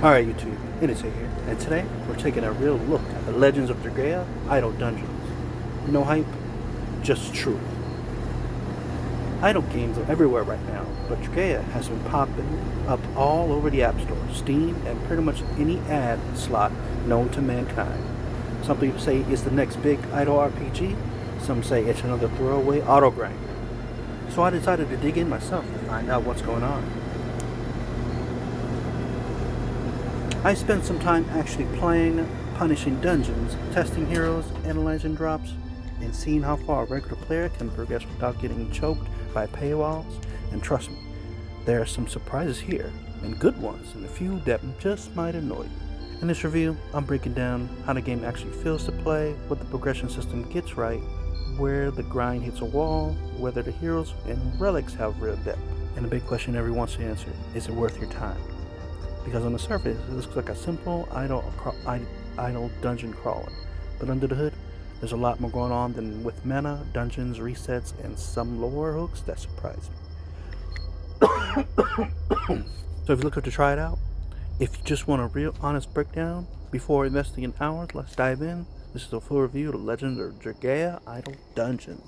Alright YouTube, it is here, and today we're taking a real look at the Legends of Dragaea idle dungeons. No hype, just truth. Idle games are everywhere right now, but Dragaea has been popping up all over the App Store, Steam, and pretty much any ad slot known to mankind. Some people say it's the next big idle RPG, some say it's another throwaway auto grinder. So I decided to dig in myself to find out what's going on. I spent some time actually playing, punishing dungeons, testing heroes, analyzing drops, and seeing how far a regular player can progress without getting choked by paywalls. And trust me, there are some surprises here, and good ones, and a few that just might annoy you. In this review, I'm breaking down how the game actually feels to play, what the progression system gets right, where the grind hits a wall, whether the heroes and relics have real depth, and the big question everyone wants to answer, is it worth your time? Because on the surface, it looks like a simple idle dungeon crawler, but under the hood, there's a lot more going on than with mana, dungeons, resets, and some lore hooks that surprise me. So if you're looking to try it out, if you just want a real honest breakdown before investing in hours, let's dive in. This is a full review of the Legends of Dragaea Idle Dungeons.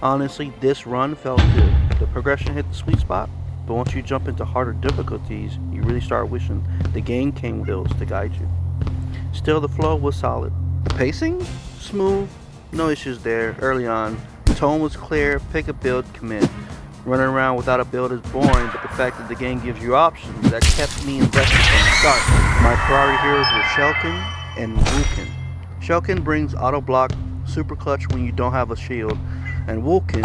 Honestly, this run felt good. The progression hit the sweet spot, but once you jump into harder difficulties, you really start wishing the game came with hills to guide you. Still, the flow was solid. Pacing? Smooth, no issues there early on. The tone was clear, pick a build, commit. Running around without a build is boring, but the fact that the game gives you options, that kept me invested from the start. My priority heroes were Shellkin and Wulkin. Shellkin brings auto block, super clutch when you don't have a shield, and Wulkin,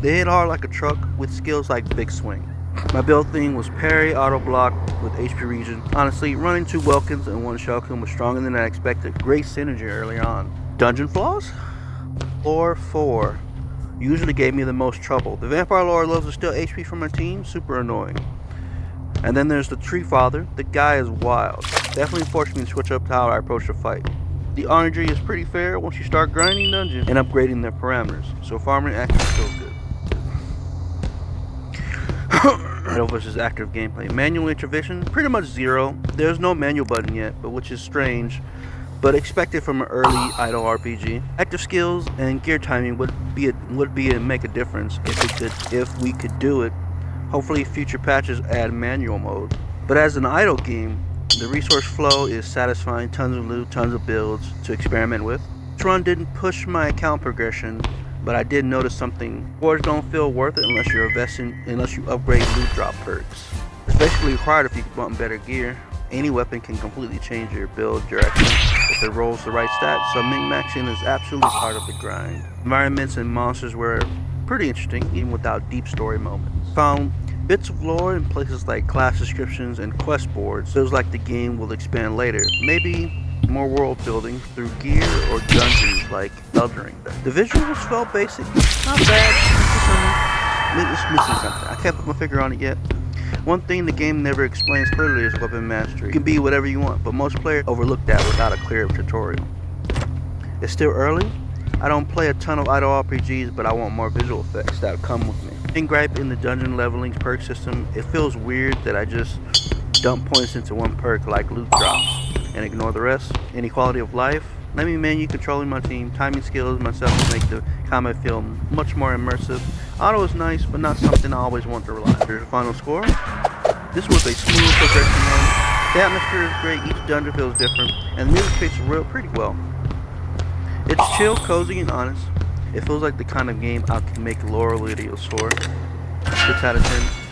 they hit hard like a truck with skills like Big Swing. My build theme was parry, auto block with HP regen. Honestly, running 2 Welkins and 1 Shellkin was stronger than I expected. Great synergy early on. Dungeon flaws? Lore 4 usually gave me the most trouble. The Vampire Lore loves to steal HP from my team, super annoying. And then there's the Tree Father. The guy is wild. Definitely forced me to switch up how I approach the fight. The RNG is pretty fair once you start grinding dungeons and upgrading their parameters, so farming actually feels good. Idle versus active gameplay. Manual intervention, pretty much 0. There's no manual button yet, but which is strange, but expected from an early idle RPG. Active skills and gear timing would make a difference if we could do it. Hopefully future patches add manual mode. But as an idle game, the resource flow is satisfying, tons of loot, tons of builds to experiment with. This run didn't push my account progression, but I did notice something. Rewards don't feel worth it unless you upgrade loot drop perks. It's basically required if you want better gear. Any weapon can completely change your build direction if it rolls the right stats, so min-maxing is absolutely part of the grind. Environments and monsters were pretty interesting, even without deep story moments. Found bits of lore in places like class descriptions and quest boards. Feels like the game will expand later. Maybe more world building through gear or dungeons like Elden Ring. The visuals felt basic, not bad. It's missing something. I can't put my finger on it yet. One thing the game never explains clearly is weapon mastery. You can be whatever you want, but most players overlook that without a clear tutorial. It's still early. I don't play a ton of idle RPGs, but I want more visual effects that come with me. Main gripe in the dungeon leveling perk system, it feels weird that I just dump points into one perk like loot drops and ignore the rest. Inequality of life. Let me menu controlling my team, timing skills myself to make the combat feel much more immersive. Auto is nice, but not something I always want to rely on. Here's the final score. This was a smooth progression run. The atmosphere is great, each dungeon feels different, and the music fits pretty well. It's chill, cozy, and honest. It feels like the kind of game I can make Laura videos for. 6 out of 10.